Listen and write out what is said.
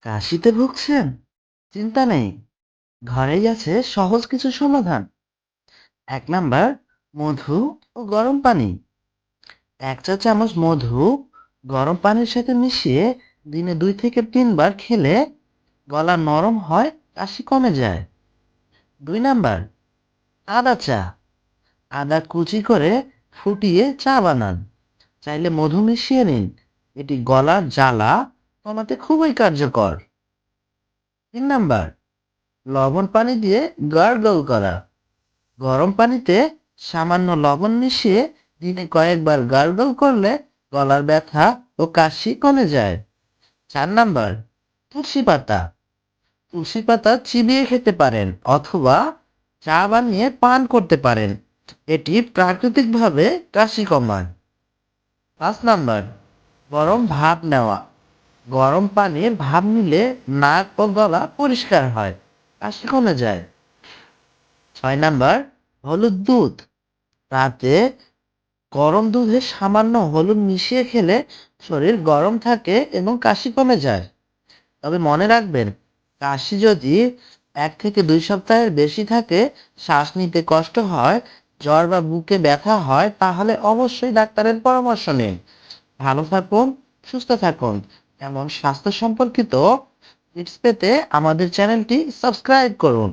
কাশিতে ভুগছেন? চিন্তা নেই, ঘরেই আছে সহজ কিছু সমাধান। ১ নাম্বার, মধু ও গরম পানি। ১ চা চামচ মধু গরম পানির সাথে মিশিয়ে দিনে ২ থেকে ৩ বার খেলে গলা নরম হয়, কাশি কমে যায়। ২ নাম্বার, আদা চা। আদা কুচি করে ফুটিয়ে চা বানান, চাইলে মধু মিশিয়ে নিন। এটি গলার জ্বালা কমাতে খুবই কার্যকর। ৩ নাম্বার, লবণ পানি দিয়ে গার্গল করা। গরম পানিতে সামান্য লবণ মিশিয়ে দিনে কয়েকবার গার্গল করলে গলার ব্যথা ও কাশি কমে যায়। ৪ নাম্বার, তুলসী পাতা। তুলসী পাতা চিবিয়ে খেতে পারেন অথবা চা বানিয়ে পান করতে পারেন। এটি প্রাকৃতিকভাবে কাশি কমায়। ৫ নাম্বার, গরম ভাপ নেওয়া। গরম পানির ভাপ নিলে নাক ও গলা পরিষ্কার হয়, কাশি কমে যায়। ৬ নাম্বার, হলুদ দুধ। রাতে গরম দুধে সামান্য হলুদ মিশিয়ে খেলে শরীর গরম থাকে এবং কাশি কমে যায়। তবে মনে রাখবেন, কাশি যদি ১ থেকে ২ সপ্তাহের বেশি থাকে, শ্বাস নিতে কষ্ট হয়, জ্বর বা বুকে ব্যথা হয়, তাহলে অবশ্যই ডাক্তারের পরামর্শ নিন। ভালো থাকুন, সুস্থ থাকুন। এমন স্বাস্থ্য সম্পর্কিত টিপস পেতে আমাদের চ্যানেলটি সাবস্ক্রাইব করুন।